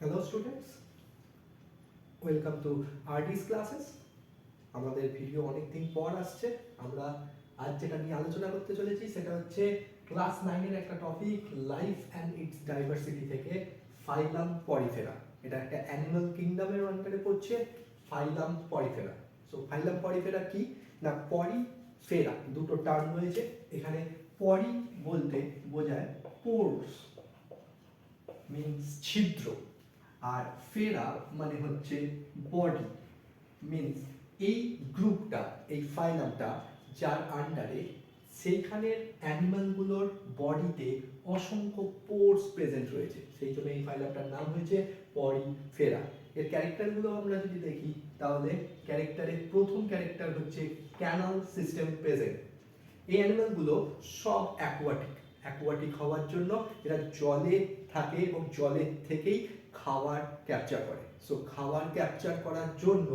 Hello students, welcome to RD's classes. আমাদের video অনেক দিন পর আসছে। আমরা আজ যেটা নিয়ে আলোচনা করতে চলেছি সেটা হচ্ছে ক্লাস 9 এর একটা topic life and it's diversity থেকে ফাইলাম পরিফেরা। এটা একটা অ্যানিমাল কিংডমের আন্ডারে পড়ছে ফাইলাম পরিফেরা। সো ফাইলাম পরিফেরা কি না, পরিফেরা দুটো টার্ম রয়েছে এখানে। পরি বলতে বোঝায় পোরস, মিন্স ছিদ্র, আর ফেরা মানে হচ্ছে বডি, মিন্স এই গ্রুপটা, এই ফাইলামটা যার আন্ডারে সেইখানের অ্যানিমালগুলোর বডিতে অসংখ্য পোর্স প্রেজেন্ট রয়েছে, সেই জন্য এই ফাইলামটার নাম হয়েছে পরিফেরা। এর ক্যারেক্টারগুলো আমরা যদি দেখি তাহলে ক্যারেক্টারের প্রথম ক্যারেক্টার হচ্ছে ক্যানাল সিস্টেম প্রেজেন্ট। এই অ্যানিমালগুলো সব অ্যাকোয়াটিক হওয়ার জন্য এরা জলে থাকে এবং জলের থেকেই খাবার ক্যাপচার করে। সো খাবার ক্যাপচার করার জন্য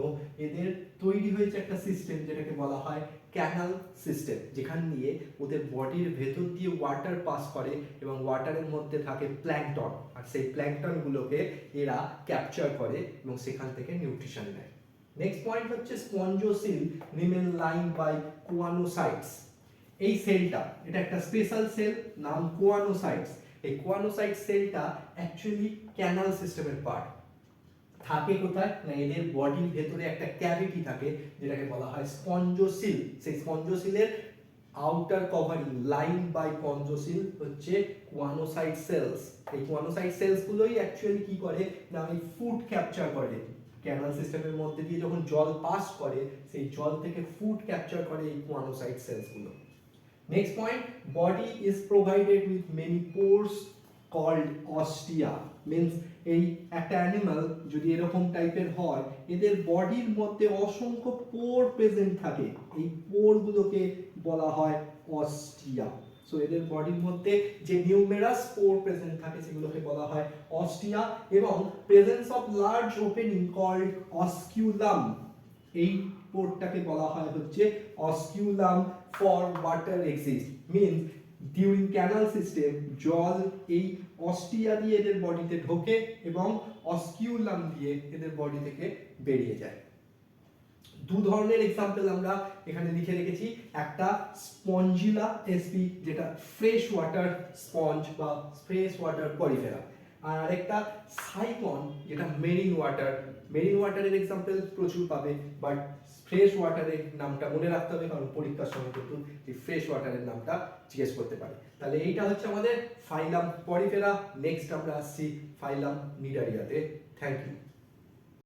এদের তৈরি হয়েছে একটা সিস্টেম যেটাকে বলা হয় ক্যানাল সিস্টেম, যেখান দিয়ে ওদের বডির ভেতর দিয়ে ওয়াটার পাস করে এবং ওয়াটারের মধ্যে থাকে প্ল্যাঙ্কটন, আর সেই প্ল্যাঙ্কটনগুলোকে এরা ক্যাপচার করে এবং সেখান থেকে নিউট্রিশন নেয়। নেক্সট পয়েন্ট হচ্ছে স্পঞ্জোসিল রিমেন লাইন বাই কোয়ানোসাইটস। এই সেলটা, এটা একটা স্পেশাল সেল, নাম কোয়ানোসাইটস। এই কোয়ানোসাইট সেলটা অ্যাকচুয়ালি ক্যানাল সিস্টেমের পার্ট। থাকে কোথায় না, এদের বডির ভেতরে একটা ক্যাভিটি থাকে যেটাকে বলা হয় স্পঞ্জোসিল। সেই স্পঞ্জোসিলের আউটার কভারিং লাইন বাই স্পঞ্জোসিল হচ্ছে কোয়ানোসাইট সেলস। এই কোয়ানোসাইট সেলস গুলোই অ্যাকচুয়ালি কি করে না, এই ফুড ক্যাপচার করে। ক্যানাল সিস্টেমের মধ্যে দিয়ে যখন জল পাস করে সেই জল থেকে ফুড ক্যাপচার করে এই কোয়ানোসাইট সেলস গুলো। Next point, body is provided with many pores called ostia. Means এই একটা অ্যানিমাল যদি এরকম টাইপের হয়, এদের বডির মধ্যে অসংখ্য পোর প্রেজেন্ট থাকে। এই পোরগুলোকে বলা হয় অস্টিয়া। সো এদের বডির মধ্যে যে নিউমেরাস পোর প্রেজেন্ট থাকে সেগুলোকে বলা হয় অস্টিয়া, এবং presence of large opening called osculum. এই পোর্টটাকে বলা হয় হচ্ছে osculum for water exist. Means during canal system জল এই অস্টিয়া দিয়ে এদের বডিতে ঢোকে এবং অস্কিউলাম দিয়ে এদের বডি থেকে বেরিয়ে যায়। দু ধরনের এক্সাম্পল আমরা এখানে লিখে রেখেছি, একটা স্পঞ্জিলা এসপি যেটা ফ্রেশ ওয়াটার স্পঞ্জ বা ফ্রেশ ওয়াটার পরিফেরা, আর আরেকটা সাইকন যেটা মেরিন ওয়াটার। মেরিন ওয়াটারের এক্সাম্পল প্রচুর পাবে, বাট ফ্রেশ ওয়াটারের নামটা মনে রাখতে হবে, কারণ পরীক্ষার সময় কিন্তু এই ফ্রেশ ওয়াটারের নামটা জিজ্ঞেস করতে পারে। তাহলে এইটা হচ্ছে আমাদের ফাইলাম পরিফেরা। নেক্সট আমরা আসছি ফাইলাম নিডারিয়াতে। Thank you.